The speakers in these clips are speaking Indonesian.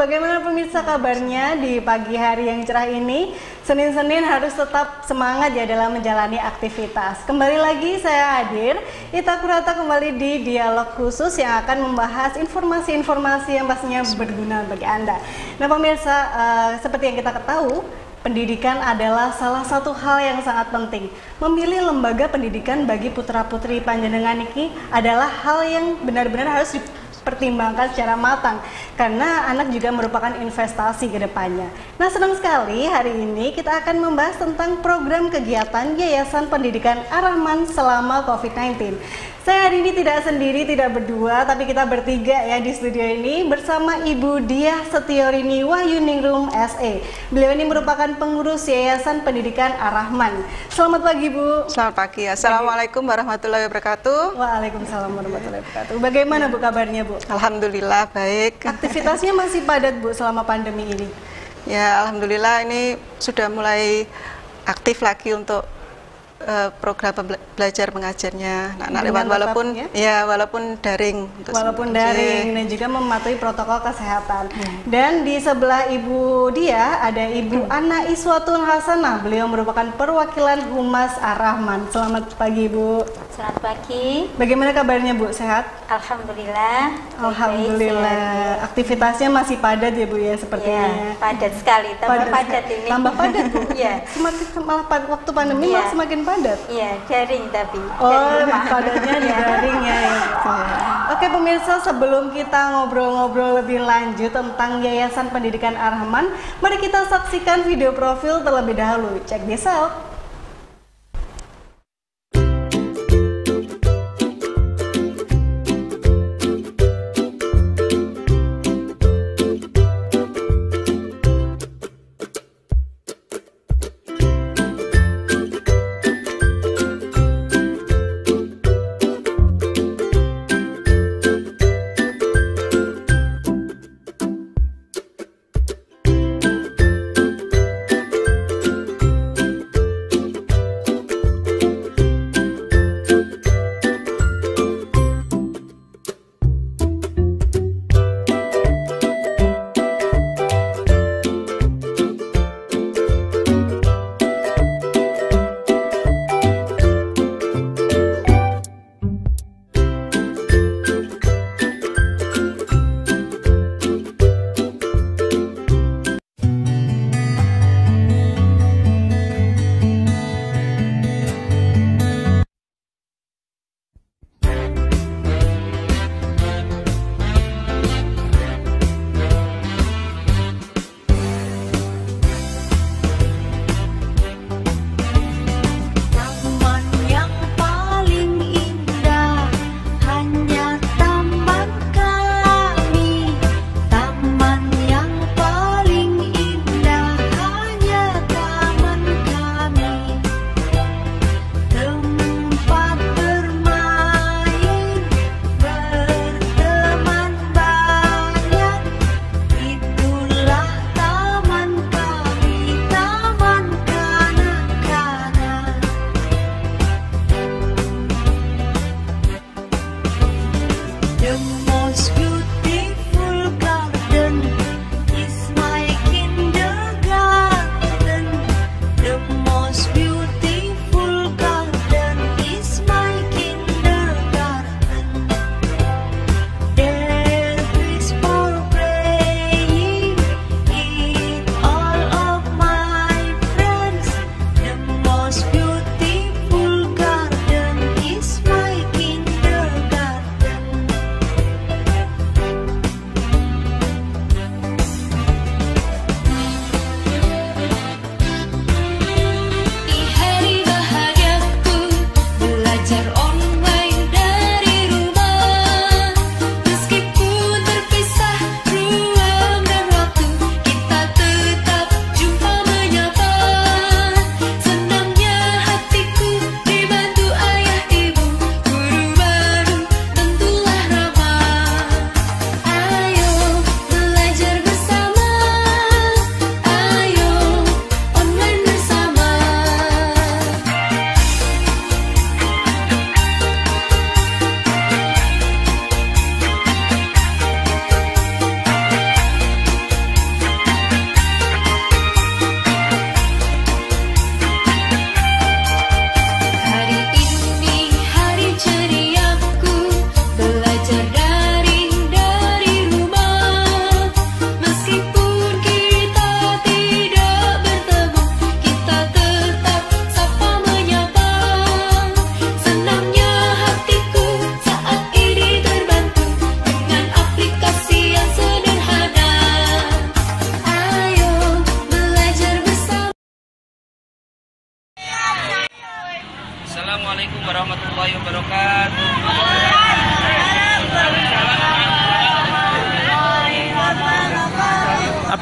bagaimana pemirsa kabarnya di pagi hari yang cerah ini? Senin-Senin harus tetap semangat ya dalam menjalani aktivitas. Kembali lagi saya hadir, Ita Kurata kembali di dialog khusus yang akan membahas informasi-informasi yang pastinya berguna bagi Anda. Nah pemirsa, seperti yang kita ketahui, pendidikan adalah salah satu hal yang sangat penting. Memilih lembaga pendidikan bagi putra-putri panjenengan ini adalah hal yang benar-benar harus dipertimbangkan secara matang, karena anak juga merupakan investasi ke depannya. Nah, senang sekali hari ini kita akan membahas tentang program kegiatan Yayasan Pendidikan Ar-Rahman selama COVID-19. Saya hari ini tidak sendiri, tidak berdua, tapi kita bertiga ya di studio ini bersama Ibu Diah Setiorini Wahyuningrum SE. Beliau ini merupakan pengurus Yayasan Pendidikan Ar-Rahman. Selamat pagi, Bu. Selamat pagi. Assalamualaikum warahmatullahi wabarakatuh. Waalaikumsalam warahmatullahi wabarakatuh. Bagaimana Bu kabarnya, Bu? Alhamdulillah baik. Aktivitasnya masih padat, Bu, selama pandemi ini? Ya, alhamdulillah ini sudah mulai aktif lagi untuk program belajar mengajarnya anak-anak lewat walaupun daring. Walaupun daring dan juga mematuhi protokol kesehatan. Dan di sebelah Ibu Dia ada Ibu Ana Iswatun Hasanah. Beliau merupakan perwakilan Humas Ar-Rahman. Selamat pagi, Bu. Selamat pagi. Bagaimana kabarnya, Bu? Sehat? Alhamdulillah. Alhamdulillah. Aktivitasnya masih padat ya, Bu ya, sepertinya. Ya, padat sekali. Tambah padat ini. Tambah padat, Bu. Iya. Semakin malah waktu pandemi malah semakin padat. Iya, daring tapi. Oh, padatnya di daring ya. Oke pemirsa, sebelum kita ngobrol-ngobrol lebih lanjut tentang Yayasan Pendidikan Ar-Rahman, mari kita saksikan video profil terlebih dahulu. Check this out.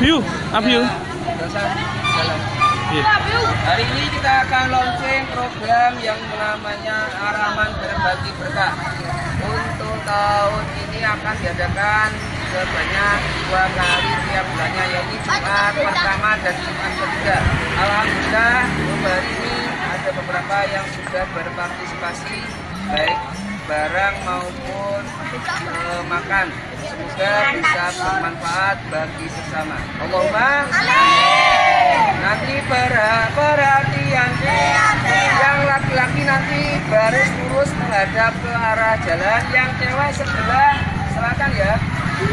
Abiu. Hari ini kita akan launching program yang namanya Ar-Rahman Berbagi Berkah. Untuk tahun ini akan diadakan sebanyak 2 kali tiap bulannya, yaitu Jumat pertama dan Jumat ketiga. Alhamdulillah untuk hari ini ada beberapa yang sudah berpartisipasi, baik barang maupun makan. Semoga bisa bermanfaat bagi sesama. Allahumma nanti perhatian yang laki-laki nanti baris lurus menghadap ke arah jalan, yang cewek sebelah selatan ya.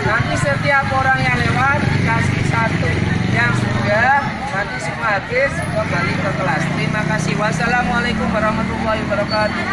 Nanti setiap orang yang lewat dikasih 1, yang sudah nanti semua habis kembali ke kelas. Terima kasih. Wassalamualaikum warahmatullahi wabarakatuh.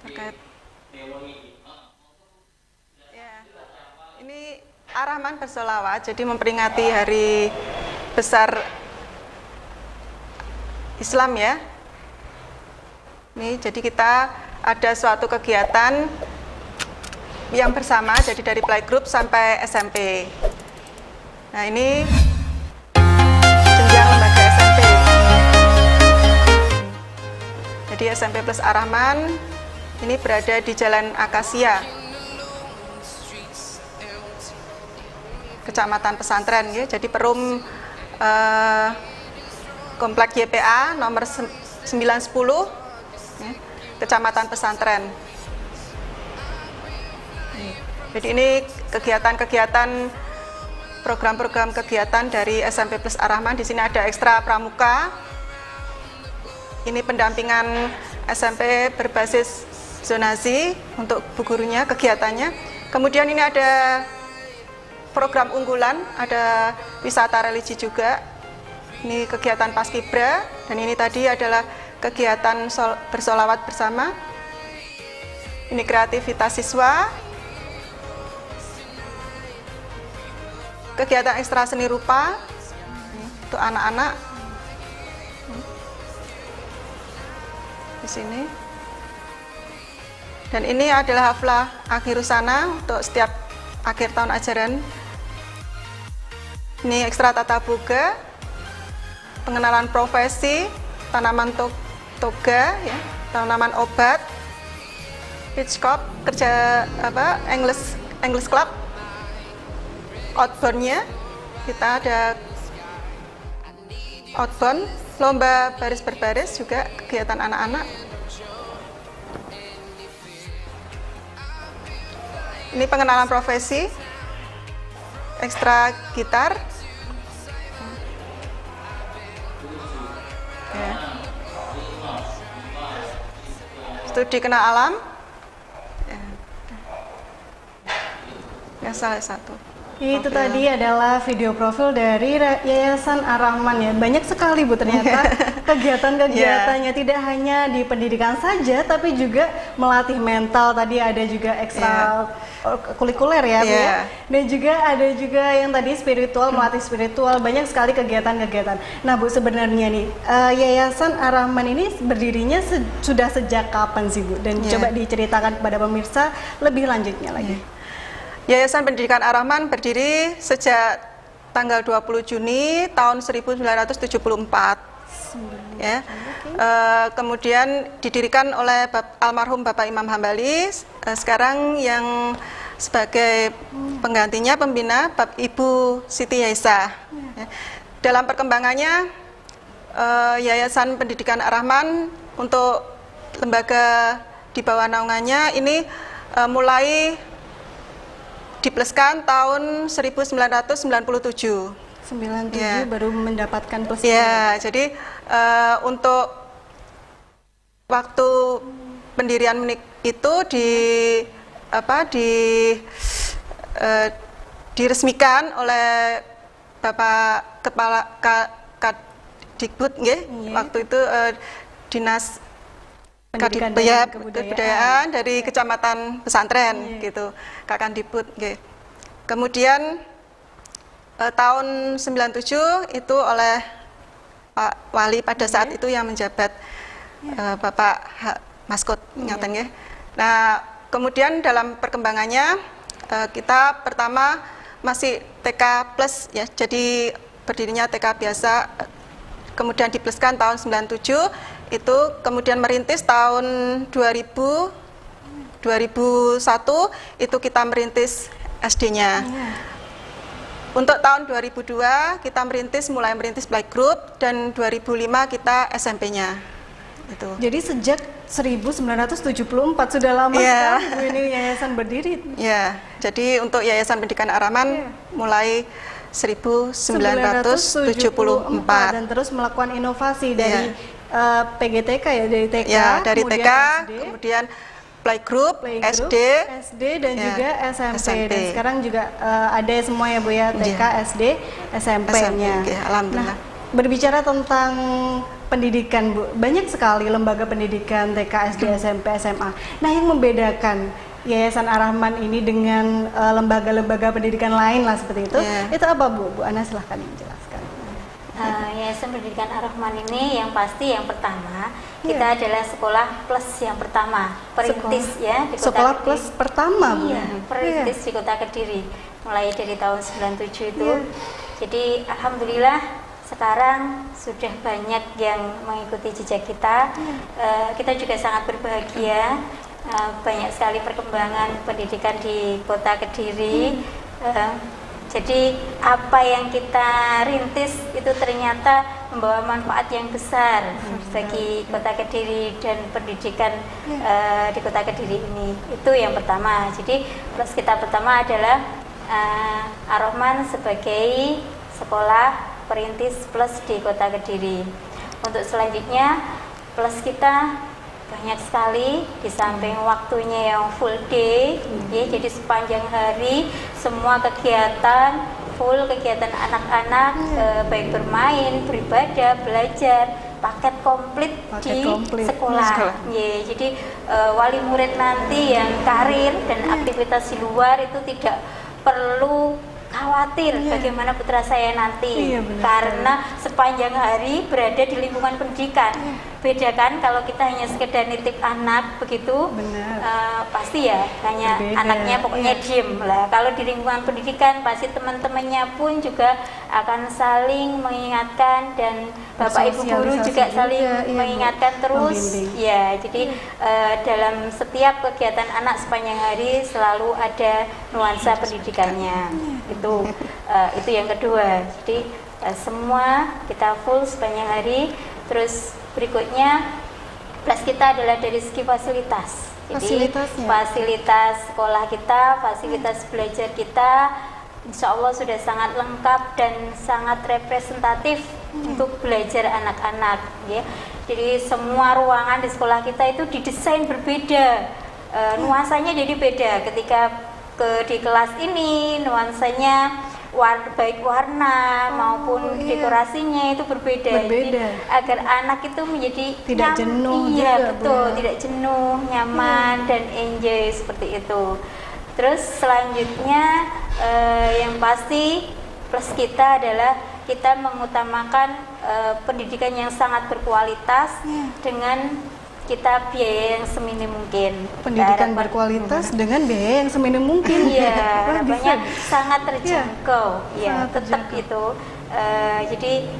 Terkait ya, ini Ar-Rahman bersolawat, jadi memperingati hari besar Islam ya. Ini jadi kita ada suatu kegiatan yang bersama, jadi dari playgroup sampai SMP. Nah ini jenjang lembaga SMP. Jadi SMP Plus Ar-Rahman ini berada di Jalan Akasia, Kecamatan Pesantren ya. Jadi Perum Komplek YPA nomor 910 ya, Kecamatan Pesantren. Jadi ini kegiatan-kegiatan, program-program kegiatan dari SMP Plus Ar-Rahman. Di sini ada ekstra pramuka. Ini pendampingan SMP berbasis zonasi untuk bu gurunya, kegiatannya. Kemudian ini ada program unggulan, ada wisata religi juga. Ini kegiatan Paskibra, dan ini tadi adalah kegiatan bersolawat bersama. Ini kreativitas siswa. Kegiatan ekstra seni rupa untuk anak-anak. Di sini. Dan ini adalah haflah akhir usana untuk setiap akhir tahun ajaran. Ini ekstra tata boga, pengenalan profesi, tanaman toga, ya, tanaman obat, Hitchcock, kerja English Club, outbound-nya kita ada outbound, lomba baris berbaris juga kegiatan anak-anak. Ini pengenalan profesi, ekstra gitar. Ya. Studi kenal alam. Ya, salah satu. Itu tadi adalah video profil dari Yayasan Ar-Rahman ya. Banyak sekali Bu ternyata kegiatan-kegiatannya, tidak hanya di pendidikan saja tapi juga melatih mental. Tadi ada juga ekstra kulikuler ya Bu ya. Dan juga ada juga yang tadi spiritual, melatih spiritual. Banyak sekali kegiatan-kegiatan. Nah Bu, sebenarnya nih Yayasan Ar-Rahman ini berdirinya sudah sejak kapan sih Bu? Dan coba diceritakan kepada pemirsa lebih lanjutnya lagi. Yayasan Pendidikan Ar-Rahman berdiri sejak tanggal 20 Juni tahun 1974. Ya. Kemudian didirikan oleh almarhum Bapak Imam Hambali. Sekarang yang sebagai penggantinya pembina Ibu Siti Yaisa. Ya. Dalam perkembangannya Yayasan Pendidikan Ar-Rahman untuk lembaga di bawah naungannya ini mulai dipluskan tahun 1997. 97 ya. Baru mendapatkan plus. Ya, jadi untuk waktu pendirian itu diresmikan oleh Bapak Kepala Kadikbud, waktu itu Dinas Pendidikan dan Kebudayaan dari Kecamatan Pesantren gitu, Kakandiput. Kemudian tahun 97 itu oleh Pak Wali pada saat itu yang menjabat Bapak Maskot, ingatan ya. Nah, kemudian dalam perkembangannya kita pertama masih TK plus ya, jadi berdirinya TK biasa, kemudian dipluskan tahun 97. Itu kemudian merintis tahun 2001 itu kita merintis SD-nya. Untuk tahun 2002 kita mulai merintis playgroup, dan 2005 kita SMP-nya. Itu. Jadi sejak 1974 sudah lama sekali ini yayasan berdiri. Ya, jadi untuk Yayasan Pendidikan Ar-Rahman mulai 1974 dan terus melakukan inovasi dari PGTK ya, dari TK, dari TK, SD, kemudian playgroup, SD dan juga SMP. Dan sekarang juga ada semua ya Bu ya, TK, SD, SMP-nya. Alhamdulillah. Nah, berbicara tentang pendidikan Bu, banyak sekali lembaga pendidikan TK, SD, SMP, SMA. Nah, yang membedakan Yayasan Ar-Rahman ini dengan lembaga-lembaga pendidikan lain lah seperti itu apa Bu? Bu Ana silahkan menjelaskan. Yayasan Pendidikan Ar-Rahman ini yang pasti yang pertama kita adalah sekolah plus yang pertama, perintis ya di Kota Sekolah Kediri. Plus pertama Bu. Perintis di Kota Kediri mulai dari tahun 97 itu. Jadi alhamdulillah sekarang sudah banyak yang mengikuti jejak kita. Kita juga sangat berbahagia, banyak sekali perkembangan pendidikan di Kota Kediri. Jadi apa yang kita rintis itu ternyata membawa manfaat yang besar bagi Kota Kediri dan pendidikan di Kota Kediri ini. Itu yang pertama. Jadi plus kita pertama adalah Ar-Rahman sebagai sekolah perintis plus di Kota Kediri. Untuk selanjutnya plus kita banyak sekali, di samping waktunya yang full day, ya, jadi sepanjang hari semua kegiatan full, kegiatan anak-anak, baik bermain, beribadah, belajar, paket komplit di sekolah. Ya, jadi wali murid nanti yang karir dan aktivitas di luar itu tidak perlu khawatir bagaimana putra saya nanti, karena sepanjang hari berada di lingkungan pendidikan. Beda kan kalau kita hanya sekedar nitip anak begitu, pasti ya hanya anaknya pokoknya diem lah. Kalau di lingkungan pendidikan pasti teman-temannya pun juga akan saling mengingatkan, dan bapak ibu guru juga saling mengingatkan terus. Ya, jadi dalam setiap kegiatan anak sepanjang hari selalu ada nuansa pendidikannya. Itu yang kedua. Jadi semua kita full sepanjang hari. Terus berikutnya plus kita adalah dari segi fasilitas. Jadi fasilitas sekolah kita, fasilitas belajar kita, insya Allah sudah sangat lengkap dan sangat representatif untuk belajar anak-anak. Ya. Jadi semua ruangan di sekolah kita itu didesain berbeda, nuansanya jadi beda. Ketika di kelas ini nuansanya baik warna maupun dekorasinya itu berbeda. Jadi, agar anak itu menjadi tidak jenuh. Iya, betul, tidak jenuh, nyaman dan enjoy seperti itu. Terus selanjutnya yang pasti plus kita adalah kita mengutamakan pendidikan yang sangat berkualitas dengan kita biaya yang seminim mungkin. Pendidikan berkualitas dengan biaya yang seminim mungkin. Iya, harapannya sangat terjangkau. Ya, tetap itu. Jadi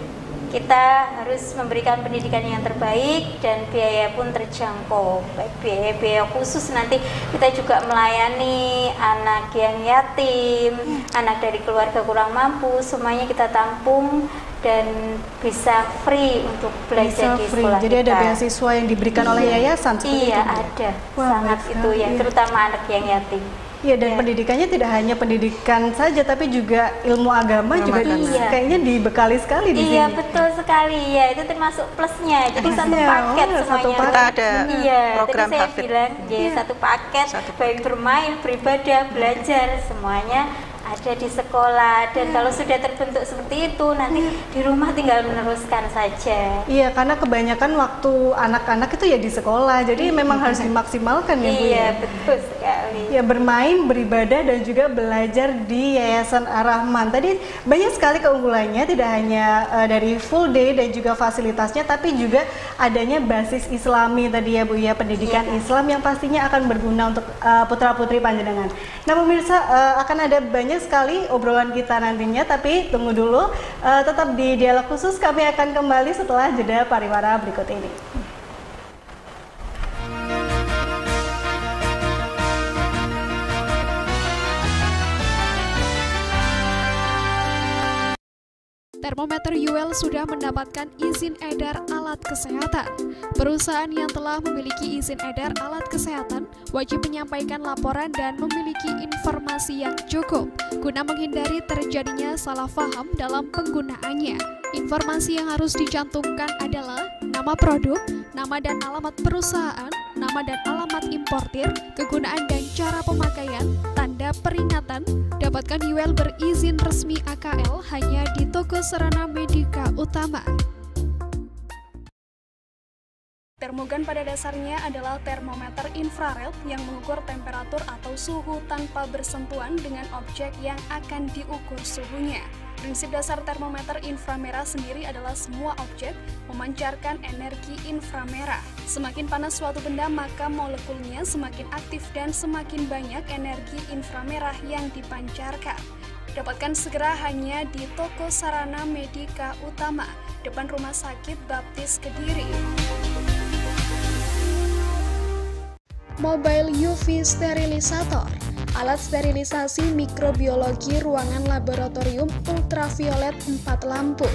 kita harus memberikan pendidikan yang terbaik dan biaya pun terjangkau. Baik biaya khusus, nanti kita juga melayani anak yang yatim, anak dari keluarga kurang mampu, semuanya kita tampung dan bisa free untuk belajar di sekolah. Jadi ada beasiswa yang diberikan oleh yayasan seperti itu? Iya, ada. Sangat itu ya, terutama anak yang yatim. Iya, dan pendidikannya tidak hanya pendidikan saja, tapi juga ilmu agama juga kayaknya dibekali sekali di sini. Iya, betul sekali. Ya, itu termasuk plusnya. Jadi satu paket semuanya. Kita ada program tadi saya bilang, satu paket, baik bermain, beribadah, belajar, semuanya ada di sekolah. Dan kalau sudah terbentuk seperti itu, nanti di rumah tinggal meneruskan saja. Iya, karena kebanyakan waktu anak-anak itu ya di sekolah, jadi memang harus dimaksimalkan ya Bu. Iya, betul sekali. Ya, bermain, beribadah, dan juga belajar di Yayasan Ar-Rahman. Tadi banyak sekali keunggulannya, tidak hanya dari full day dan juga fasilitasnya, tapi juga adanya basis Islami tadi ya Bu ya, pendidikan Islam yang pastinya akan berguna untuk putra-putri panjenengan. Nah pemirsa, akan ada banyak sekali obrolan kita nantinya, tapi tunggu dulu, tetap di Dialog Khusus. Kami akan kembali setelah jeda pariwara berikut ini. Termometer UL sudah mendapatkan izin edar alat kesehatan. Perusahaan yang telah memiliki izin edar alat kesehatan wajib menyampaikan laporan dan memiliki informasi yang cukup guna menghindari terjadinya salah paham dalam penggunaannya. Informasi yang harus dicantumkan adalah nama produk, nama dan alamat perusahaan, nama dan alamat importir, kegunaan dan cara pemakaian, tanda peringatan. Dapatkan UL berizin resmi AKL hanya di toko Sarana Medika Utama. Termogan pada dasarnya adalah termometer infrared yang mengukur temperatur atau suhu tanpa bersentuhan dengan objek yang akan diukur suhunya. Prinsip dasar termometer inframerah sendiri adalah semua objek memancarkan energi inframerah. Semakin panas suatu benda, maka molekulnya semakin aktif dan semakin banyak energi inframerah yang dipancarkan. Dapatkan segera hanya di toko Sarana Medika Utama, depan Rumah Sakit Baptis Kediri. Mobile UV Sterilisator, alat sterilisasi mikrobiologi ruangan laboratorium ultraviolet 4 lampu,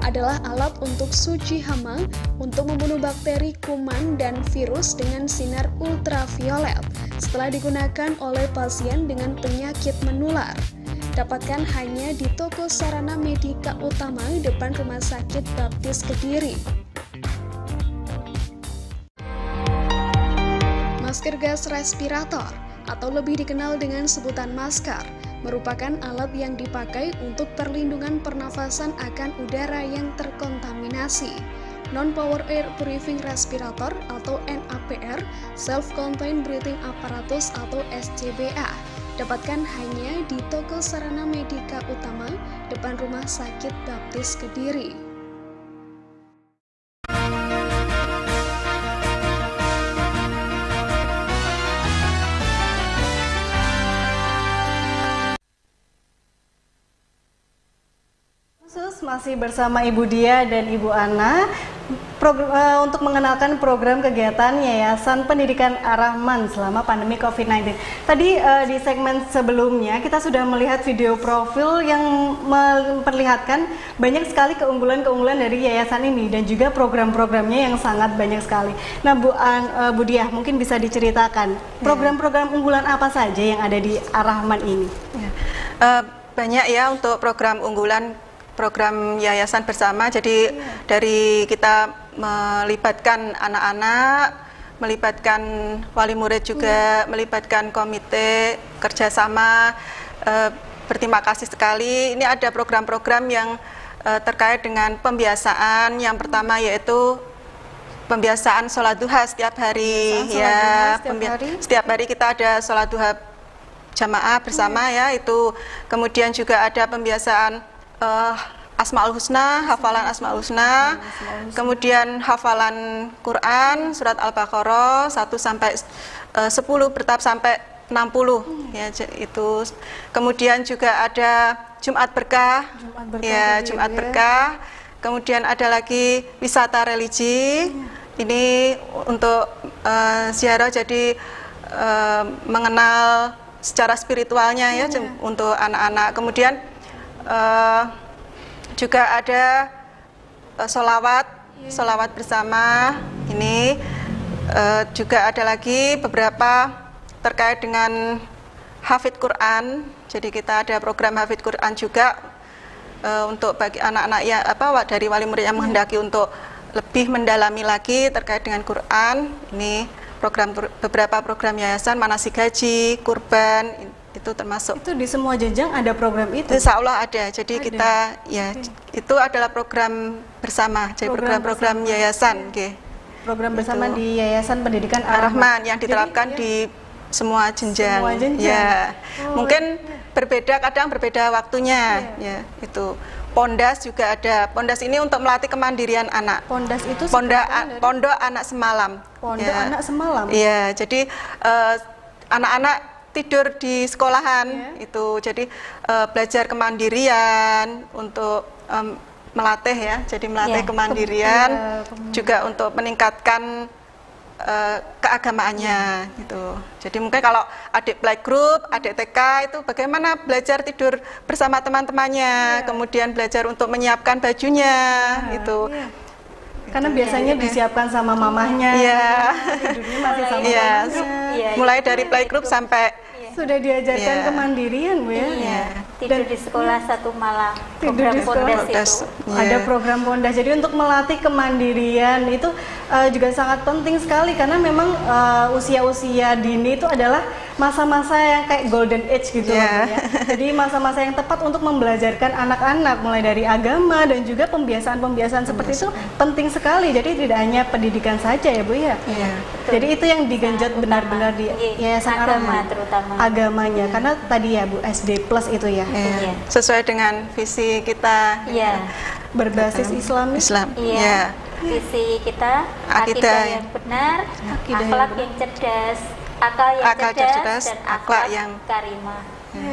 adalah alat untuk suci hama untuk membunuh bakteri, kuman, dan virus dengan sinar ultraviolet setelah digunakan oleh pasien dengan penyakit menular. Dapatkan hanya di toko Sarana Medika Utama, depan Rumah Sakit Baptis Kediri. Masker gas respirator atau lebih dikenal dengan sebutan masker merupakan alat yang dipakai untuk perlindungan pernafasan akan udara yang terkontaminasi. Non-power air purifying respirator atau NAPR, self-contained breathing apparatus atau SCBA, dapatkan hanya di toko sarana medika utama depan Rumah Sakit Baptis Kediri. Masih bersama Ibu Dia dan Ibu Ana untuk mengenalkan program kegiatan Yayasan Pendidikan Ar-Rahman selama pandemi COVID-19. Tadi di segmen sebelumnya kita sudah melihat video profil yang memperlihatkan banyak sekali keunggulan-keunggulan dari yayasan ini dan juga program-programnya yang sangat banyak sekali. Nah, Bu Dia, mungkin bisa diceritakan program-program unggulan apa saja yang ada di Ar-Rahman ini? Banyak ya untuk program unggulan, program Yayasan Bersama. Jadi dari kita melibatkan anak-anak, melibatkan wali murid juga, melibatkan komite kerjasama. Berterima kasih sekali. Ini ada program-program yang terkait dengan pembiasaan. Yang pertama yaitu pembiasaan sholat duha setiap hari. Setiap hari kita ada sholat duha jamaah bersama ya. Itu kemudian juga ada pembiasaan Asmaul Husna, hafalan Asmaul Husna, kemudian hafalan Quran, surat Al-Baqarah 1 sampai 10 bertahap sampai 60 ya itu. Kemudian juga ada Jumat Berkah, Jumat Berkah. Kemudian ada lagi wisata religi. Ini untuk ziarah, jadi mengenal secara spiritualnya ya untuk anak-anak. Kemudian juga ada sholawat bersama. Ini juga ada lagi beberapa terkait dengan hafidz Quran. Jadi kita ada program hafidz Quran juga untuk bagi anak-anak ya dari wali murid yang menghendaki untuk lebih mendalami lagi terkait dengan Quran. Ini beberapa program yayasan, manasik haji, kurban, itu termasuk. Itu di semua jenjang ada program itu? Insya Allah ada. Jadi kita itu adalah program bersama. Jadi program-program yayasan. Program bersama di Yayasan Pendidikan Ar-Rahman yang diterapkan di semua jenjang. Mungkin berbeda, kadang berbeda waktunya. Itu Pondas juga ada. Pondas ini untuk melatih kemandirian anak. Pondas itu pondok anak semalam. Pondok anak semalam. Iya, jadi anak-anak tidur di sekolahan itu, jadi belajar kemandirian untuk melatih ya, jadi melatih kemandirian juga untuk meningkatkan keagamaannya gitu. Jadi mungkin kalau adik playgroup, adik TK itu bagaimana belajar tidur bersama teman-temannya, kemudian belajar untuk menyiapkan bajunya gitu. Karena biasanya disiapkan sama mamahnya, tidurnya masih sama mamahnya. Mulai dari playgroup sampai sudah diajarkan kemandirian, Bu ya. Tidur di sekolah satu malam. Tidur di sekolah. Ada program Pondas. Jadi untuk melatih kemandirian itu juga sangat penting sekali karena memang usia-usia dini itu adalah masa-masa yang kayak golden age gitu ya. Jadi masa-masa yang tepat untuk membelajarkan anak-anak mulai dari agama dan juga pembiasaan-pembiasaan seperti itu penting sekali. Jadi tidak hanya pendidikan saja ya, Bu ya. Jadi itu yang digenjot benar-benar di Yayasan Ar-Rahman, terutama agamanya. Karena tadi ya Bu, SD plus itu ya. Sesuai dengan visi kita. Berbasis Islam. Visi kita akidah yang benar, akhlak yang cerdas, akal yang cerdas, dan akhlak yang karimah.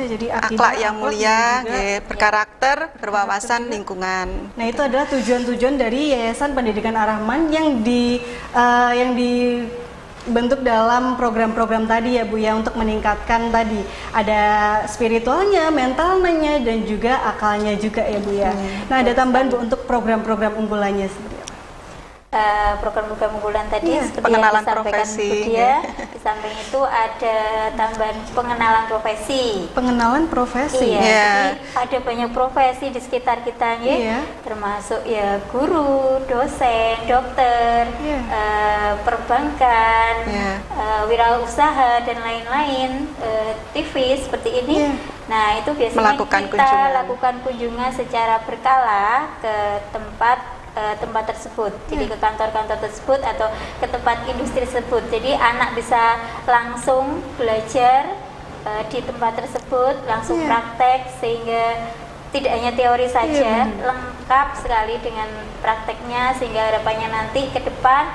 Jadi akhlak yang mulia, berkarakter, berwawasan lingkungan. Nah, itu adalah tujuan-tujuan dari Yayasan Pendidikan Ar-Rahman yang dibentuk dalam program-program tadi ya Bu ya, untuk meningkatkan tadi ada spiritualnya, mentalnya, dan juga akalnya juga ya Bu ya. Nah, ada tambahan Bu untuk program-program unggulannya sendiri. Program-program unggulan tadi seperti pengenalan yang disampaikan profesi, Bu Dia, samping itu ada tambahan pengenalan profesi. Pengenalan profesi. Iya, jadi ada banyak profesi di sekitar kita ya, termasuk ya guru, dosen, dokter, perbankan, wirausaha dan lain-lain, TV seperti ini. Nah, itu biasanya kita lakukan kunjungan secara berkala ke tempat tersebut, jadi ke kantor-kantor tersebut atau ke tempat industri tersebut. Jadi anak bisa langsung belajar di tempat tersebut, langsung praktek, sehingga tidak hanya teori saja, lengkap sekali dengan prakteknya, sehingga harapannya nanti ke depan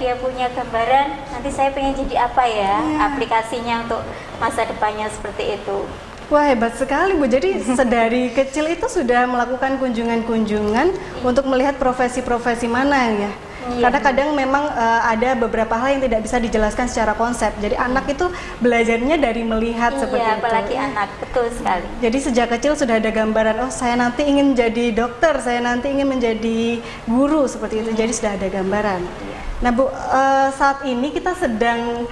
dia punya gambaran, nanti saya pengen jadi apa ya, aplikasinya untuk masa depannya seperti itu. Wah, hebat sekali Bu. Jadi sedari kecil itu sudah melakukan kunjungan-kunjungan untuk melihat profesi-profesi mana ya. Karena kadang memang ada beberapa hal yang tidak bisa dijelaskan secara konsep. Jadi anak itu belajarnya dari melihat seperti itu. Apalagi anak, betul sekali. Jadi sejak kecil sudah ada gambaran, oh saya nanti ingin jadi dokter, saya nanti ingin menjadi guru seperti itu. Jadi sudah ada gambaran. Nah Bu, saat ini kita sedang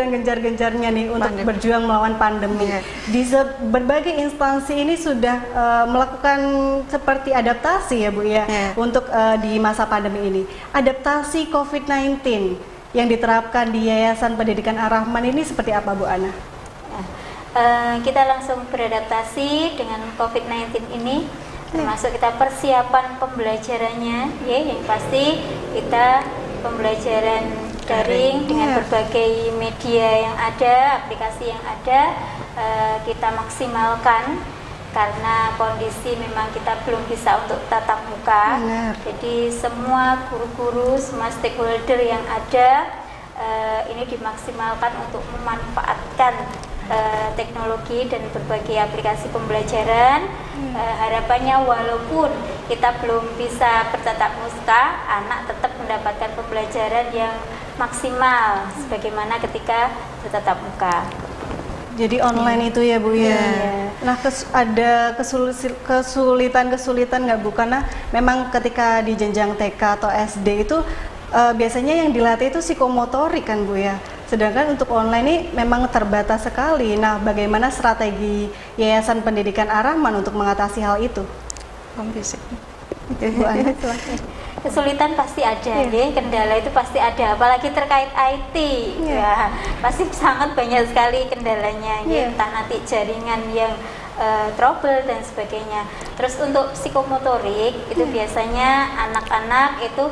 gencar-gencarnya nih untuk berjuang melawan pandemi. Di berbagai instansi ini sudah melakukan seperti adaptasi ya Bu ya, untuk di masa pandemi ini. Adaptasi COVID-19 yang diterapkan di Yayasan Pendidikan Ar-Rahman ini seperti apa Bu Ana? Kita langsung beradaptasi dengan COVID-19 ini, termasuk kita persiapan pembelajarannya, ya yang pasti kita pembelajaran daring dengan berbagai media yang ada, aplikasi yang ada, kita maksimalkan karena kondisi memang kita belum bisa untuk tatap muka. Jadi semua guru-guru, semua stakeholder yang ada ini dimaksimalkan untuk memanfaatkan teknologi dan berbagai aplikasi pembelajaran. Harapannya walaupun kita belum bisa bertatap muka, anak tetap mendapatkan pembelajaran yang maksimal sebagaimana ketika bertatap muka. Jadi online itu ya Bu ya. Nah ada kesulitan nggak Bu? Karena memang ketika di jenjang TK atau SD itu biasanya yang dilatih itu psikomotorik kan Bu ya. Sedangkan untuk online ini memang terbatas sekali. Nah, bagaimana strategi Yayasan Pendidikan Ar-Rahman untuk mengatasi hal itu? Bu Ana, kesulitan pasti ada, kendala itu pasti ada, apalagi terkait IT, ya pasti sangat banyak sekali kendalanya, entah nanti jaringan yang trouble dan sebagainya. Terus untuk psikomotorik itu biasanya anak-anak itu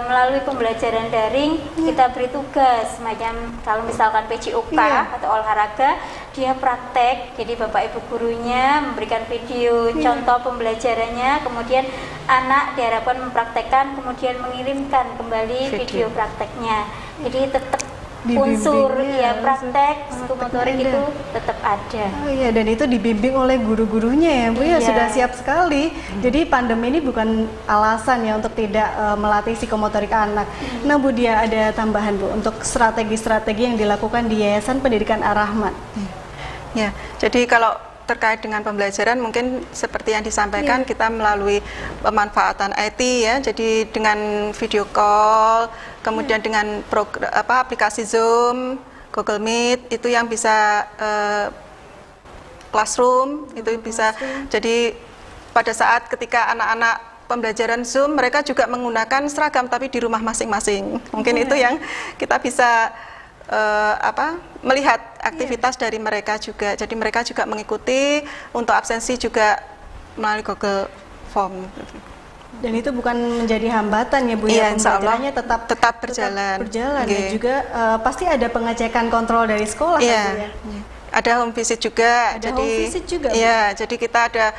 melalui pembelajaran daring kita beri tugas semacam kalau misalkan PJOK atau olahraga, dia praktek, jadi bapak ibu gurunya memberikan video contoh pembelajarannya, kemudian anak diharapkan mempraktekkan, kemudian mengirimkan kembali video prakteknya. Jadi tetap unsur praktek psikomotorik itu tetap ada. Oh iya, dan itu dibimbing oleh guru-gurunya ya Bu ya, sudah siap sekali. Jadi pandemi ini bukan alasan ya untuk tidak melatih psikomotorik anak. Nah Bu Dia, ada tambahan Bu untuk strategi-strategi yang dilakukan di Yayasan Pendidikan Ar-Rahman. Ya, jadi kalau terkait dengan pembelajaran mungkin seperti yang disampaikan kita melalui pemanfaatan IT ya, jadi dengan video call, kemudian dengan aplikasi Zoom, Google Meet itu yang bisa Classroom itu bisa. Jadi pada saat ketika anak-anak pembelajaran Zoom mereka juga menggunakan seragam tapi di rumah masing-masing. Mungkin itu yang kita bisa melihat aktivitas dari mereka juga. Jadi mereka juga mengikuti, untuk absensi juga melalui Google Form. Dan itu bukan menjadi hambatan ya Bu ya, pembelajarannya tetap berjalan. Dan juga pasti ada pengecekan kontrol dari sekolah kan Bu ya. Ada home visit juga. Jadi kita ada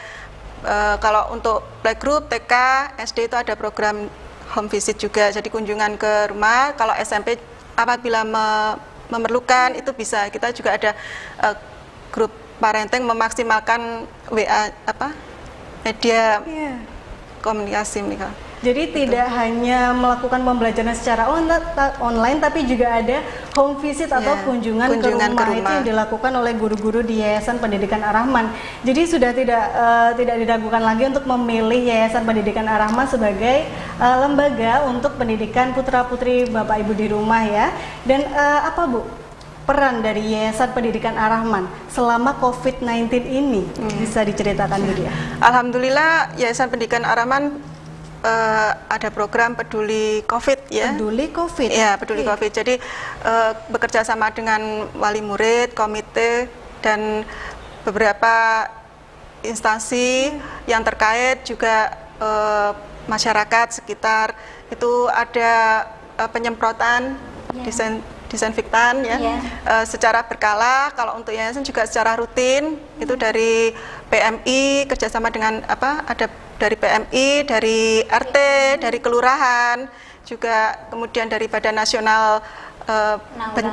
kalau untuk playgroup, TK, SD itu ada program home visit juga. Jadi kunjungan ke rumah. Kalau SMP apabila memerlukan itu bisa, kita juga ada grup parenting memaksimalkan WA media komunikasi nih. Jadi tidak hanya melakukan pembelajaran secara online, tapi juga ada home visit atau kunjungan ke rumah. Itu yang dilakukan oleh guru-guru di Yayasan Pendidikan Ar-Rahman. Jadi sudah tidak diragukan lagi untuk memilih Yayasan Pendidikan Ar-Rahman sebagai lembaga untuk pendidikan putra-putri Bapak Ibu di rumah ya. Dan apa Bu peran dari Yayasan Pendidikan Ar-Rahman selama COVID-19 ini? Bisa diceritakan Bu Dia? Alhamdulillah Yayasan Pendidikan Ar-Rahman ada program peduli COVID ya. Peduli COVID. Ya, peduli COVID. Jadi bekerja sama dengan wali murid, komite dan beberapa instansi yang terkait, juga masyarakat sekitar. Itu ada penyemprotan disinfektan ya, secara berkala. Kalau untuk yayasan juga secara rutin, itu dari PMI kerjasama dengan ada dari PMI, dari RT, dari kelurahan, juga kemudian dari Badan Nasional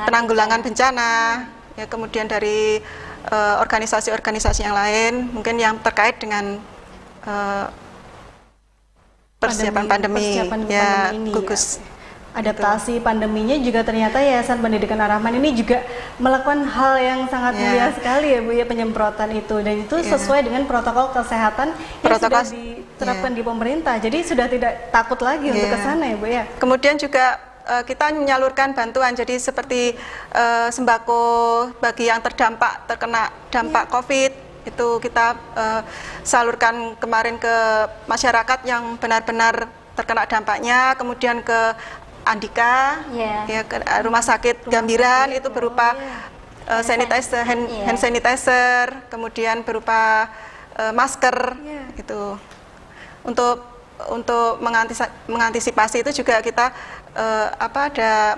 Penanggulangan Bencana, ya, kemudian dari organisasi-organisasi yang lain, mungkin yang terkait dengan persiapan pandemi ya, gugus. Adaptasi pandeminya juga ternyata Yayasan Pendidikan Ar-Rahman ini juga melakukan hal yang sangat mulia sekali ya Bu ya, penyemprotan itu, dan itu sesuai dengan protokol kesehatan yang sudah diterapkan di pemerintah. Jadi sudah tidak takut lagi untuk ke sana ya Bu ya. Kemudian juga kita menyalurkan bantuan, jadi seperti sembako bagi yang terkena dampak COVID, itu kita salurkan kemarin ke masyarakat yang benar-benar terkena dampaknya, kemudian ke Andika, ya, ke rumah sakit Gambiran, itu berupa sanitizer, hand sanitizer, kemudian berupa masker, gitu. Untuk mengantisipasi itu juga kita ada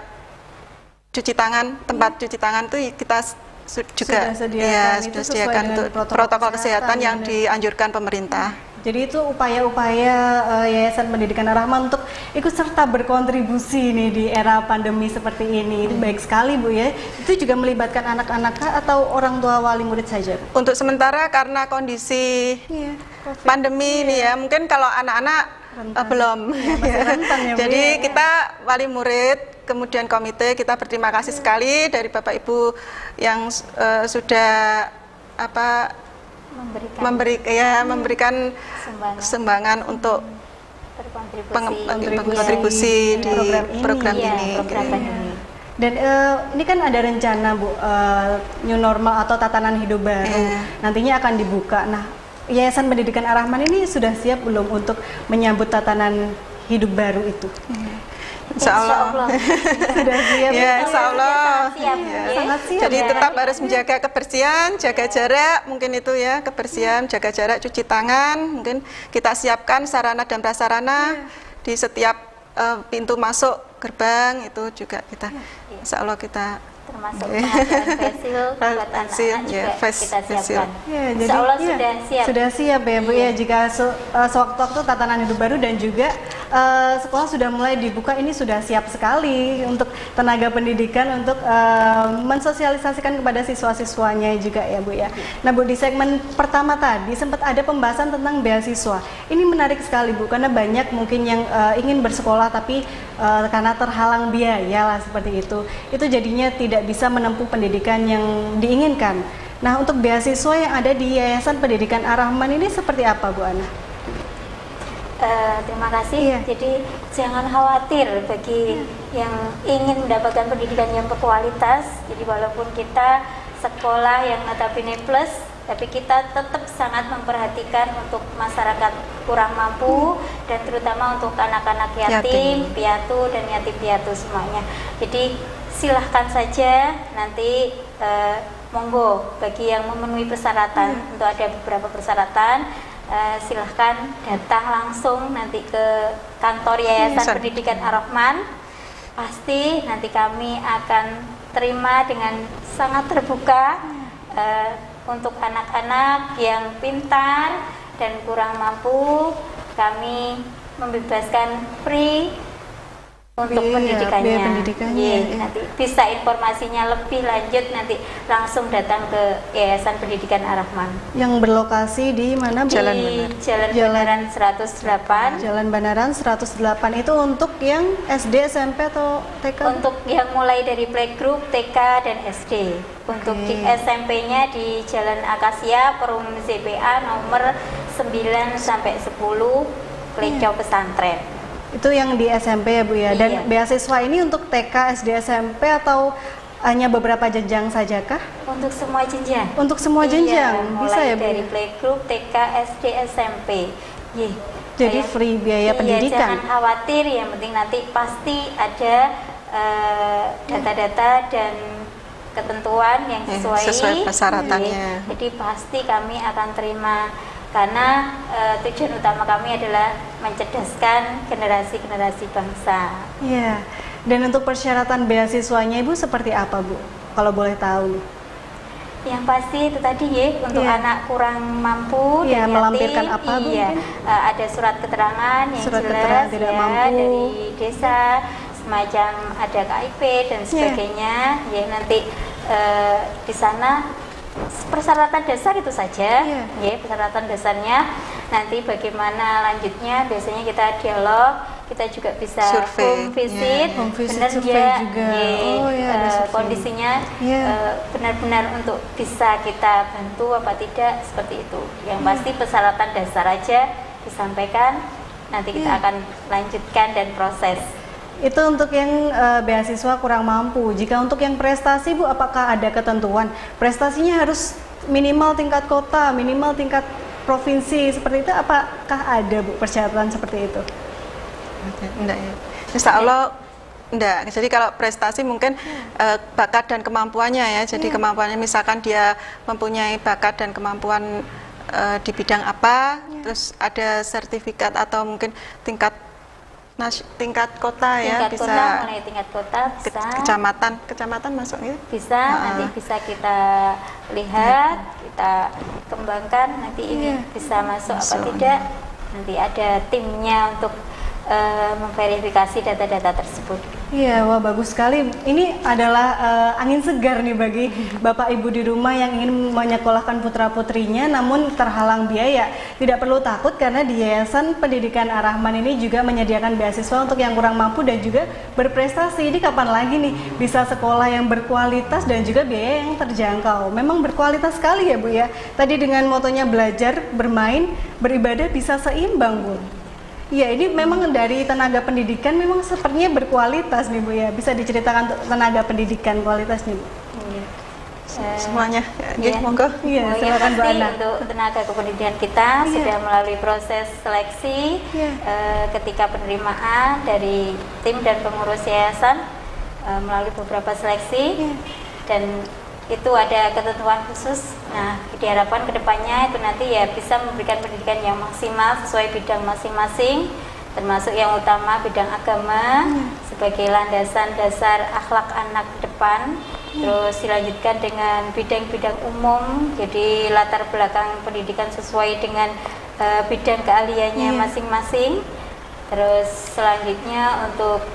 cuci tangan, tempat cuci tangan itu kita juga sudah sediakan untuk protokol kesehatan yang dianjurkan pemerintah. Jadi itu upaya-upaya Yayasan Pendidikan Ar-Rahman untuk ikut serta berkontribusi nih di era pandemi seperti ini. Itu baik sekali Bu ya. Itu juga melibatkan anak-anak atau orang tua wali murid saja? Untuk sementara karena kondisi pandemi ini ya, mungkin kalau anak-anak belum. Masih rentan ya, Bu. Jadi kita wali murid, kemudian komite, kita berterima kasih sekali dari Bapak Ibu yang sudah memberikan sumbangan untuk berkontribusi di program ini. Dan ini kan ada rencana Bu, new normal atau tatanan hidup baru nantinya akan dibuka. Nah, Yayasan Pendidikan Ar-Rahman ini sudah siap belum untuk menyambut tatanan hidup baru itu? Insya Allah. Sudah siap. Ya, Insya Allah. Sangat siap. Jadi tetap harus menjaga kebersihan, jaga jarak, mungkin itu ya, kebersihan, jaga jarak, cuci tangan, mungkin kita siapkan sarana dan prasarana di setiap pintu masuk gerbang, itu juga kita, Insya Allah kita termasuk pengadaan fasil buat anak-anak juga kita siapkan. Insya Allah sudah siap. Sudah siap ya Bu ya, jika sewaktu-waktu tatanan hidup baru dan juga sekolah sudah mulai dibuka, ini sudah siap sekali untuk tenaga pendidikan untuk mensosialisasikan kepada siswa-siswanya juga ya Bu ya. Nah Bu, di segmen pertama tadi sempat ada pembahasan tentang beasiswa. Ini menarik sekali Bu, karena banyak mungkin yang ingin bersekolah tapi karena terhalang biaya lah seperti itu jadinya tidak bisa menempuh pendidikan yang diinginkan. Nah, untuk beasiswa yang ada di Yayasan Pendidikan Ar-Rahman ini seperti apa Bu Ana? Terima kasih. Jadi jangan khawatir bagi yang ingin mendapatkan pendidikan yang berkualitas. Jadi walaupun kita sekolah yang notabene plus, tapi kita tetap sangat memperhatikan untuk masyarakat kurang mampu dan terutama untuk anak-anak yatim, piatu dan yatim piatu semuanya. Jadi silahkan saja nanti monggo bagi yang memenuhi persyaratan, untuk ada beberapa persyaratan, silahkan datang langsung nanti ke kantor Yayasan Pendidikan Ar-Rahman. Pasti nanti kami akan terima dengan sangat terbuka untuk anak-anak yang pintar dan kurang mampu. Kami membebaskan free untuk pendidikannya. Nanti bisa informasinya lebih lanjut nanti langsung datang ke Yayasan Pendidikan Ar-Rahman. Yang berlokasi di mana Bu? Jalan Banaran 108. Jalan Banaran 108 itu untuk yang SD, SMP atau TK? Untuk yang mulai dari playgroup, TK dan SD. Untuk di SMP-nya di Jalan Akasia, Perum ZPA nomor 9 sampai 10, Klecau Pesantren. Itu yang di SMP ya Bu ya. Dan beasiswa ini untuk TK, SD, SMP atau hanya beberapa jenjang sajakah? Untuk semua jenjang. Untuk semua jenjang, iya, bisa ya Bu? dari playgroup, TK, SD, SMP. Iya. Jadi free biaya pendidikan. Jangan khawatir, yang penting nanti pasti ada data-data dan ketentuan yang sesuai persyaratannya. Jadi pasti kami akan terima, karena tujuan utama kami adalah mencerdaskan generasi-generasi bangsa. Iya. Dan untuk persyaratan beasiswanya Ibu seperti apa Bu? Kalau boleh tahu. Yang pasti itu tadi ya, untuk anak kurang mampu dan yatim, melampirkan apa Bu? Ada surat keterangan yang surat jelas keterangan tidak mampu dari desa, semacam ada KIP dan sebagainya. Ya nanti di sana persyaratan dasar itu saja, ya persyaratan dasarnya. Nanti bagaimana lanjutnya, biasanya kita dialog, kita juga bisa home visit, benar juga, kondisinya benar-benar untuk bisa kita bantu apa tidak, seperti itu. Yang pasti persyaratan dasar aja disampaikan, nanti kita akan lanjutkan dan proses. Itu untuk yang beasiswa kurang mampu. Jika untuk yang prestasi Bu, apakah ada ketentuan? Prestasinya harus minimal tingkat kota, minimal tingkat provinsi, seperti itu. Apakah ada Bu persyaratan seperti itu? Enggak ya. Insya Allah enggak. Jadi kalau prestasi mungkin bakat dan kemampuannya ya. Jadi kemampuannya misalkan dia mempunyai bakat dan kemampuan di bidang apa, terus ada sertifikat atau mungkin tingkat kota ya, bisa kota, mulai tingkat kota, bisa kecamatan masuk ya? Bisa, nanti bisa kita lihat, kita kembangkan, nanti ini bisa masuk apa tidak, nanti ada timnya untuk memverifikasi data-data tersebut. Iya, wah bagus sekali. Ini adalah angin segar nih bagi Bapak Ibu di rumah yang ingin menyekolahkan putra-putrinya namun terhalang biaya. Tidak perlu takut karena di Yayasan Pendidikan Ar-Rahman ini juga menyediakan beasiswa untuk yang kurang mampu dan juga berprestasi. Ini kapan lagi nih bisa sekolah yang berkualitas dan juga biaya yang terjangkau. Memang berkualitas sekali ya Bu ya. Tadi dengan motonya belajar, bermain, beribadah bisa seimbang Bu. Iya, ini memang dari tenaga pendidikan memang sepertinya berkualitas nih Bu ya. Bisa diceritakan untuk tenaga pendidikan kualitasnya Bu? Semuanya, monggo. Iya, silakan Bu Ana. Untuk tenaga kependidikan kita sudah melalui proses seleksi ketika penerimaan dari tim dan pengurus yayasan, melalui beberapa seleksi dan itu ada ketentuan khusus. Nah, diharapkan kedepannya itu nanti ya bisa memberikan pendidikan yang maksimal sesuai bidang masing-masing, termasuk yang utama bidang agama sebagai landasan dasar akhlak anak ke depan. Terus dilanjutkan dengan bidang-bidang umum, jadi latar belakang pendidikan sesuai dengan bidang keahliannya masing-masing. Terus selanjutnya untuk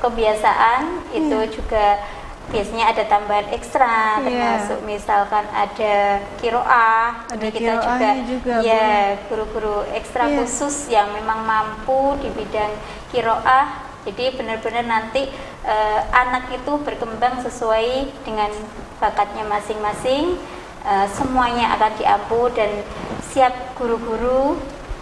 kebiasaan itu juga biasanya ada tambahan ekstra, termasuk misalkan ada kiroah, kita juga ya guru-guru ekstra khusus yang memang mampu di bidang kiroah. Jadi benar-benar nanti anak itu berkembang sesuai dengan bakatnya masing-masing, semuanya akan diampu dan siap guru-guru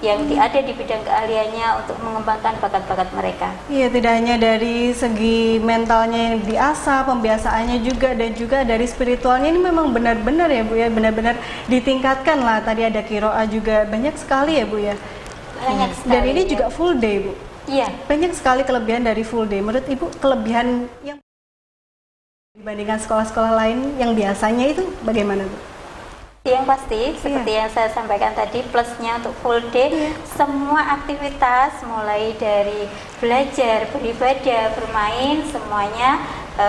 yang ada di bidang keahliannya untuk mengembangkan bakat-bakat mereka. Iya, tidak hanya dari segi mentalnya yang diasah, pembiasaannya juga, dan juga dari spiritualnya ini memang benar-benar ya Bu ya, benar-benar ditingkatkan lah. Tadi ada kiroah juga, banyak sekali ya Bu ya. Banyak sekali. Dan ini juga full day Bu. Iya. Banyak sekali kelebihan dari full day. Menurut Ibu kelebihan yang dibandingkan sekolah-sekolah lain yang biasanya itu bagaimana Bu? Yang pasti, seperti yang saya sampaikan tadi, plusnya untuk full day, semua aktivitas mulai dari belajar, beribadah, bermain, semuanya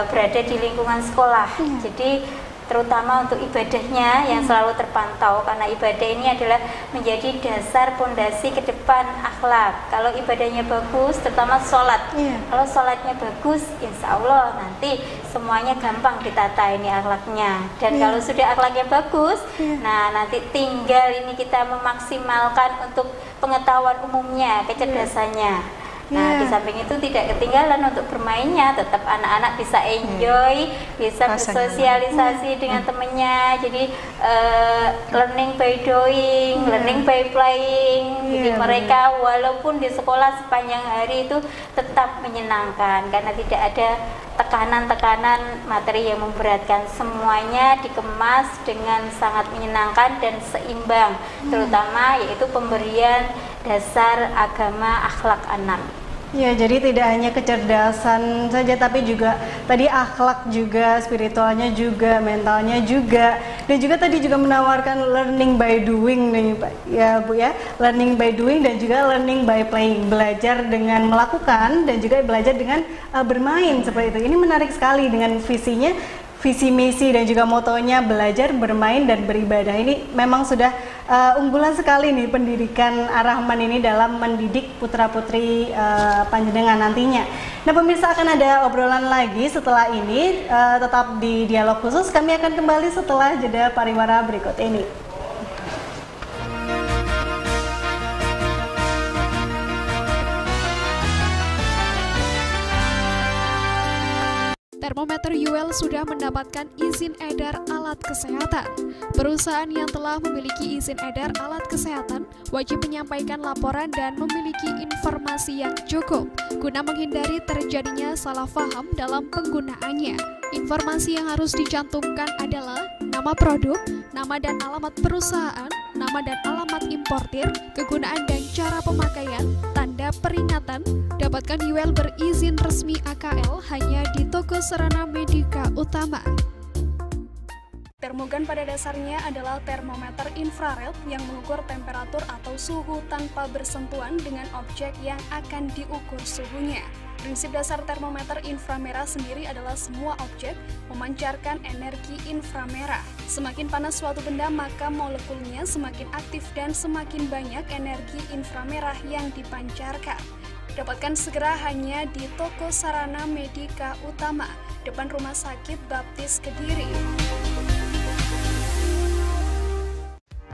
berada di lingkungan sekolah. Jadi terutama untuk ibadahnya yang selalu terpantau, karena ibadah ini adalah menjadi dasar pondasi ke depan akhlak. Kalau ibadahnya bagus, terutama sholat, kalau sholatnya bagus, insya Allah nanti semuanya gampang ditata ini akhlaknya. Dan kalau sudah akhlaknya bagus, nah nanti tinggal ini kita memaksimalkan untuk pengetahuan umumnya, kecerdasannya. Nah, di samping itu tidak ketinggalan untuk bermainnya, tetap anak-anak bisa enjoy, bisa bersosialisasi dengan temennya. Jadi learning by doing, learning by playing. Jadi mereka walaupun di sekolah sepanjang hari itu tetap menyenangkan karena tidak ada tekanan-tekanan materi yang memberatkan. Semuanya dikemas dengan sangat menyenangkan dan seimbang, terutama yaitu pemberian dasar agama akhlak anak. Ya, jadi tidak hanya kecerdasan saja, tapi juga tadi akhlak juga, spiritualnya juga, mentalnya juga, dan juga tadi juga menawarkan learning by doing nih Pak, ya Bu ya, learning by doing dan juga learning by playing, belajar dengan melakukan dan juga belajar dengan bermain seperti itu. Ini menarik sekali dengan visinya, visi misi dan juga motonya belajar, bermain dan beribadah. Ini memang sudah unggulan sekali nih pendidikan Ar-Rahman ini dalam mendidik putra-putri panjenengan nantinya. Nah pemirsa, akan ada obrolan lagi setelah ini, tetap di Dialog Khusus. Kami akan kembali setelah jeda pariwara berikut ini. Termometer UL sudah mendapatkan izin edar alat kesehatan. Perusahaan yang telah memiliki izin edar alat kesehatan wajib menyampaikan laporan dan memiliki informasi yang cukup guna menghindari terjadinya salah paham dalam penggunaannya. Informasi yang harus dicantumkan adalah nama produk, nama dan alamat perusahaan, nama dan alamat importir, kegunaan dan cara pemakaian, tanda peringatan. Dapatkan UL berizin resmi AKL hanya di toko Sarana Medika Utama. Termogan pada dasarnya adalah termometer infrared yang mengukur temperatur atau suhu tanpa bersentuhan dengan objek yang akan diukur suhunya. Prinsip dasar termometer inframerah sendiri adalah semua objek memancarkan energi inframerah. Semakin panas suatu benda, maka molekulnya semakin aktif dan semakin banyak energi inframerah yang dipancarkan. Dapatkan segera hanya di toko Sarana Medika Utama, depan Rumah Sakit Baptis Kediri.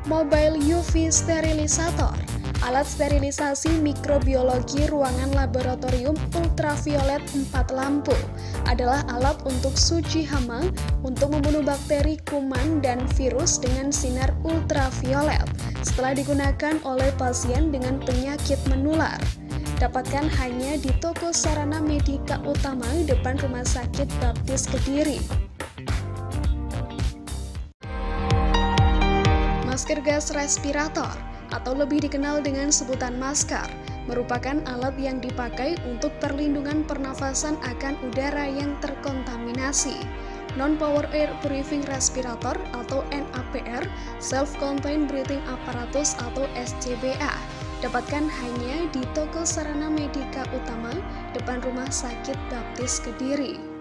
Mobile UV Sterilisator, alat sterilisasi mikrobiologi ruangan laboratorium ultraviolet 4 lampu, adalah alat untuk suci hama untuk membunuh bakteri, kuman, dan virus dengan sinar ultraviolet setelah digunakan oleh pasien dengan penyakit menular. Dapatkan hanya di toko Sarana Medika Utama, depan Rumah Sakit Baptis Kediri. Masker gas respirator, atau lebih dikenal dengan sebutan masker, merupakan alat yang dipakai untuk perlindungan pernafasan akan udara yang terkontaminasi. Non-Power Air Purifying Respirator atau NAPR, Self-Contained Breathing Apparatus atau SCBA. Dapatkan hanya di toko Sarana Medika Utama, depan Rumah Sakit Baptis Kediri.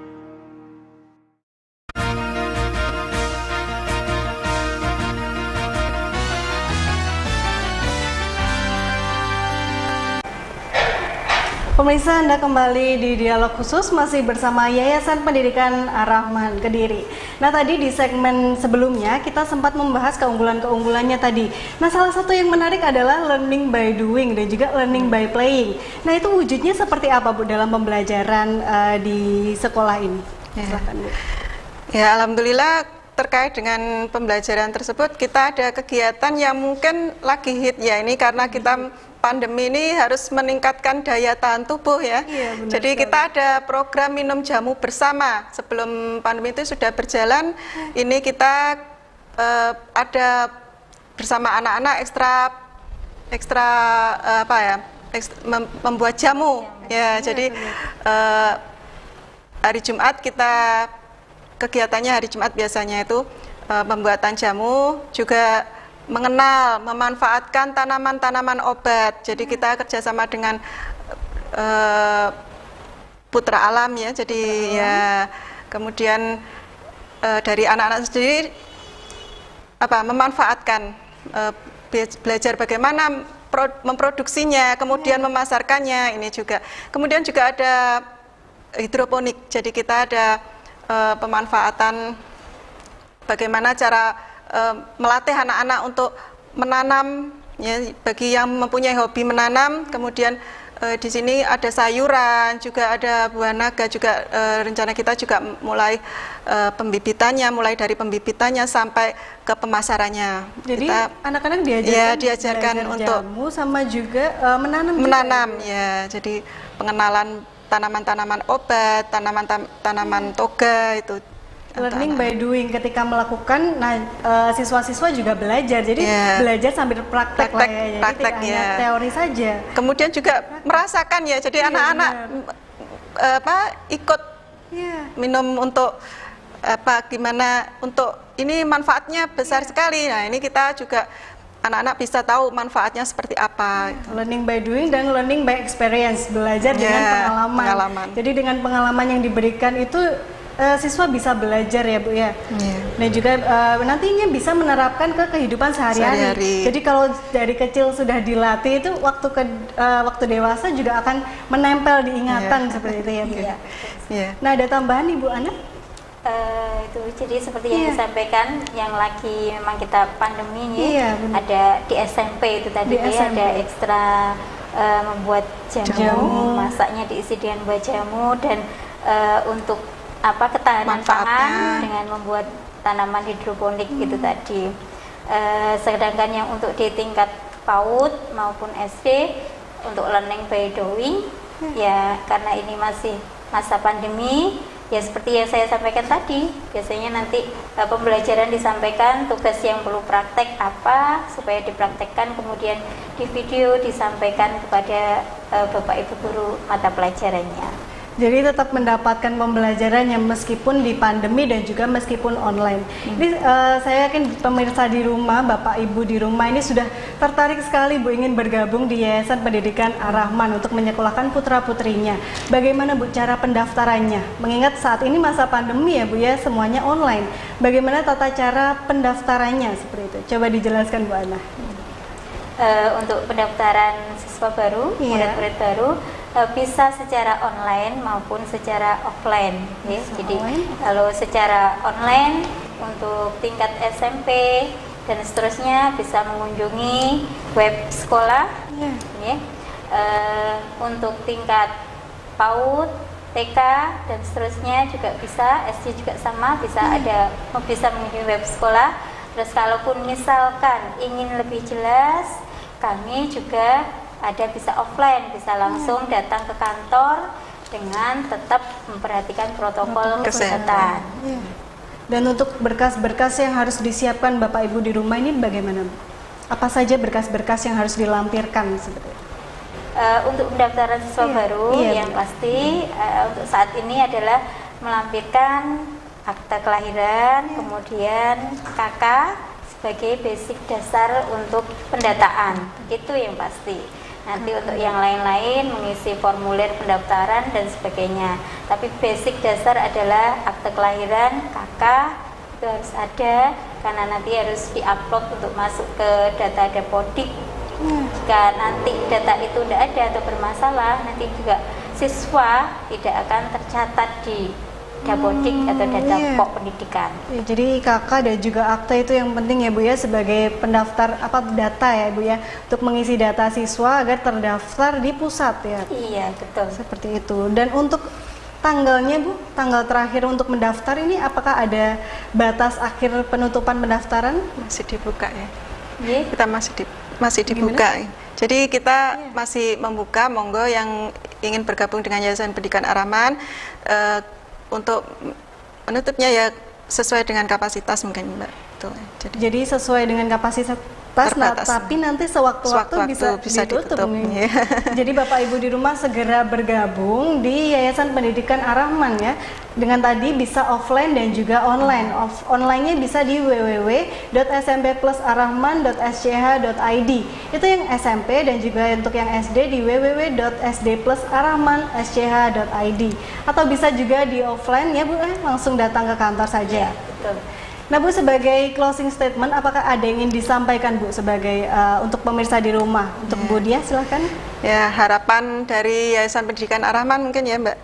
Pemirsa, Anda kembali di Dialog Khusus masih bersama Yayasan Pendidikan Ar-Rahman Kediri. Nah, tadi di segmen sebelumnya kita sempat membahas keunggulan-keunggulannya tadi. Nah, salah satu yang menarik adalah learning by doing dan juga learning by playing. Nah, itu wujudnya seperti apa, Bu, dalam pembelajaran di sekolah ini? Silakan, Bu. Ya, alhamdulillah terkait dengan pembelajaran tersebut kita ada kegiatan yang mungkin lagi hit ya ini karena kita pandemi ini harus meningkatkan daya tahan tubuh ya. Iya, jadi sekali. Kita ada program minum jamu bersama. Sebelum pandemi itu sudah berjalan, ini kita ada bersama anak-anak membuat jamu ya. Jadi hari Jumat kita kegiatannya hari Jumat biasanya itu pembuatan jamu, juga mengenal, memanfaatkan tanaman-tanaman obat. Jadi kita kerjasama dengan Putra Alam ya. Jadi ya kemudian dari anak-anak sendiri memanfaatkan, belajar bagaimana memproduksinya, kemudian memasarkannya. Ini juga. Kemudian juga ada hidroponik. Jadi kita ada pemanfaatan bagaimana cara melatih anak-anak untuk menanam ya, bagi yang mempunyai hobi menanam, kemudian di sini ada sayuran, juga ada buah naga, juga rencana kita juga mulai pembibitannya, mulai dari pembibitannya sampai ke pemasarannya. Jadi anak-anak diajarkan untuk jamu sama juga menanam. Menanam ya, jadi pengenalan tanaman-tanaman obat, tanaman toga itu. Learning by doing, ketika melakukan, siswa-siswa juga belajar, jadi belajar sambil praktek lah ya, jadi tidak hanya teori saja. Kemudian juga merasakan ya, jadi anak-anak ikut minum untuk gimana, untuk ini manfaatnya besar sekali. Nah ini kita juga anak-anak bisa tahu manfaatnya seperti apa. Learning by doing dan learning by experience, belajar dengan pengalaman. Jadi dengan pengalaman yang diberikan itu siswa bisa belajar ya Bu ya. Dan juga nantinya bisa menerapkan ke kehidupan sehari-hari. Jadi kalau dari kecil sudah dilatih itu waktu dewasa juga akan menempel di ingatan seperti itu ya Bu ya. Nah ada tambahan Ibu Ana? Itu jadi seperti yang disampaikan, yang lagi memang kita pandemi ini ada di SMP itu tadi ada ekstra membuat jamu, masaknya diisi dengan buah jamu, dan untuk ketahanan pangan dengan membuat tanaman hidroponik itu tadi. Sedangkan yang untuk di tingkat PAUD maupun SD untuk learning by doing ya, karena ini masih masa pandemi ya, seperti yang saya sampaikan tadi, biasanya nanti pembelajaran disampaikan, tugas yang perlu praktek apa supaya dipraktekkan, kemudian di video disampaikan kepada Bapak Ibu guru mata pelajarannya. Jadi tetap mendapatkan pembelajaran yang meskipun di pandemi dan juga meskipun online. Ini saya yakin pemirsa di rumah, Bapak Ibu di rumah ini sudah tertarik sekali Bu ingin bergabung di Yayasan Pendidikan Ar-Rahman untuk menyekolahkan putra-putrinya. Bagaimana Bu cara pendaftarannya? Mengingat saat ini masa pandemi ya Bu ya, semuanya online. Bagaimana tata cara pendaftarannya seperti itu? Coba dijelaskan Bu Ana. Untuk pendaftaran siswa baru, murid-murid baru bisa secara online maupun secara offline ya. Jadi kalau secara online untuk tingkat SMP dan seterusnya bisa mengunjungi web sekolah ya. Untuk tingkat PAUD, TK dan seterusnya juga bisa, SD juga sama, bisa mengunjungi web sekolah. Terus kalaupun misalkan ingin lebih jelas, kami juga ada bisa offline, bisa langsung datang ke kantor dengan tetap memperhatikan protokol kesehatan. Dan untuk berkas-berkas yang harus disiapkan Bapak Ibu di rumah ini bagaimana? Apa saja berkas-berkas yang harus dilampirkan sebetulnya? Untuk pendaftaran siswa baru yang pasti untuk saat ini adalah melampirkan akta kelahiran, kemudian KK sebagai basic dasar untuk pendataan, itu yang pasti. Nanti untuk yang lain-lain mengisi formulir pendaftaran dan sebagainya. Tapi basic dasar adalah akte kelahiran, KK itu harus ada, karena nanti harus diupload untuk masuk ke data Dapodik. Jika nanti data itu tidak ada atau bermasalah, nanti juga siswa tidak akan tercatat di Dapodik atau data pokok pendidikan. Jadi KK dan juga akta itu yang penting ya Bu ya, sebagai pendaftar data ya Bu ya, untuk mengisi data siswa agar terdaftar di pusat ya. Iya betul. Seperti itu. Dan untuk tanggalnya Bu, tanggal terakhir untuk mendaftar ini apakah ada batas akhir penutupan pendaftaran? Masih dibuka ya. Kita masih dibuka. Jadi kita masih membuka, monggo yang ingin bergabung dengan Yayasan Pendidikan Ar-Rahman. Untuk menutupnya ya sesuai dengan kapasitas mungkin Mbak. Jadi sesuai dengan kapasitas, tapi nanti sewaktu-waktu bisa ditutup. Ya. Jadi Bapak Ibu di rumah segera bergabung di Yayasan Pendidikan Ar-Rahman ya. Dengan tadi bisa offline dan juga online. Online-nya bisa di www.smpplusarrahman.sch.id. Itu yang SMP, dan juga untuk yang SD di www.sdplusarrahman.sch.id. Atau bisa juga di offline ya Bu, langsung datang ke kantor saja. Betul. Nah Bu, sebagai closing statement, apakah ada yang ingin disampaikan Bu sebagai untuk pemirsa di rumah? Untuk Bu Dia, silahkan. Ya, harapan dari Yayasan Pendidikan Ar-Rahman mungkin ya Mbak.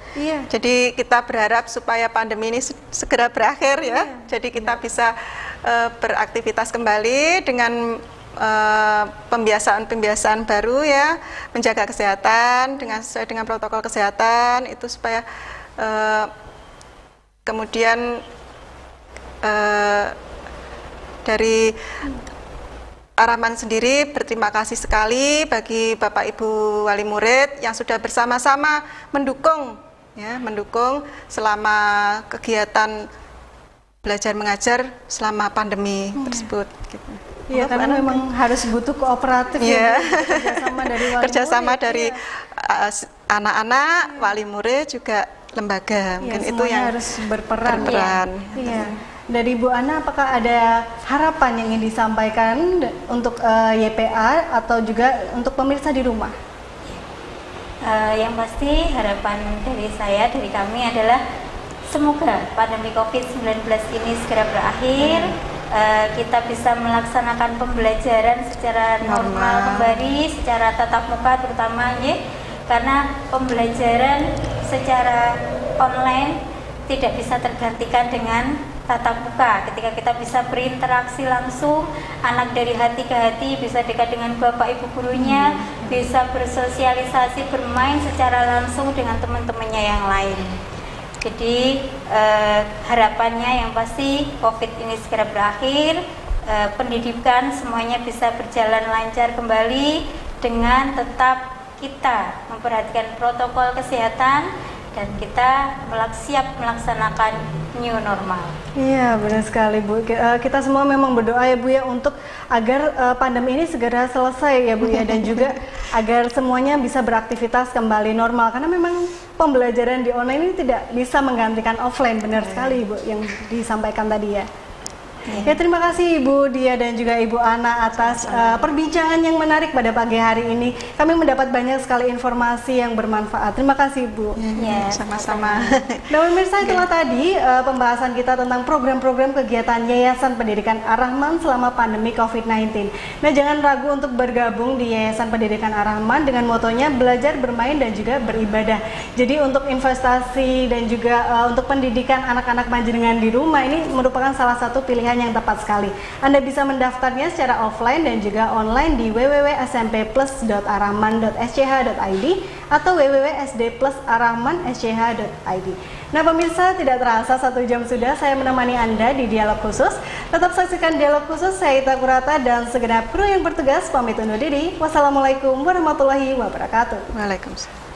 Jadi kita berharap supaya pandemi ini segera berakhir ya. Jadi kita bisa beraktivitas kembali dengan pembiasaan baru ya, menjaga kesehatan sesuai dengan protokol kesehatan itu supaya kemudian dari Ar-Rahman sendiri berterima kasih sekali bagi Bapak Ibu wali murid yang sudah bersama-sama mendukung selama kegiatan belajar mengajar selama pandemi tersebut. Gitu. Iya, karena memang harus butuh kooperatif ya, kerjasama dari anak-anak, wali murid juga lembaga. Mungkin itu yang harus berperan. Iya. Dari Bu Ana, apakah ada harapan yang ingin disampaikan untuk YPA atau juga untuk pemirsa di rumah? Yang pasti harapan dari kami adalah semoga pandemi COVID-19 ini segera berakhir, kita bisa melaksanakan pembelajaran secara normal kembali, secara tatap muka terutama, karena pembelajaran secara online tidak bisa tergantikan dengan tatap muka. Ketika kita bisa berinteraksi langsung, anak dari hati ke hati bisa dekat dengan bapak ibu gurunya, bisa bersosialisasi, bermain secara langsung dengan teman-temannya yang lain. Jadi harapannya yang pasti COVID ini segera berakhir, pendidikan semuanya bisa berjalan lancar kembali dengan tetap kita memperhatikan protokol kesehatan dan kita siap melaksanakan new normal. Iya, benar sekali Bu. Kita semua memang berdoa ya Bu ya untuk agar pandemi ini segera selesai ya Bu ya, dan juga agar semuanya bisa beraktivitas kembali normal, karena memang pembelajaran di online ini tidak bisa menggantikan offline. Benar sekali Bu yang disampaikan tadi ya. Ya, terima kasih Ibu Dia dan juga Ibu Ana atas perbincangan yang menarik pada pagi hari ini. Kami mendapat banyak sekali informasi yang bermanfaat. Terima kasih Bu. Ya, sama-sama. Nah pemirsa, itulah tadi pembahasan kita tentang program-program kegiatan Yayasan Pendidikan Ar-Rahman selama pandemi COVID-19. Nah, jangan ragu untuk bergabung di Yayasan Pendidikan Ar-Rahman dengan motonya belajar, bermain, dan juga beribadah. Jadi untuk investasi dan juga untuk pendidikan anak-anak panjenengan di rumah ini merupakan salah satu pilihan yang tepat sekali. Anda bisa mendaftarnya secara offline dan juga online di www.smpplus.arrahman.sch.id atau www.sdplusarrahman.sch.id. Nah pemirsa, tidak terasa 1 jam sudah saya menemani Anda di Dialog Khusus. Tetap saksikan Dialog Khusus, saya Ita Kurata dan segenap kru yang bertugas pamit undur diri. Wassalamualaikum warahmatullahi wabarakatuh. Waalaikumsalam.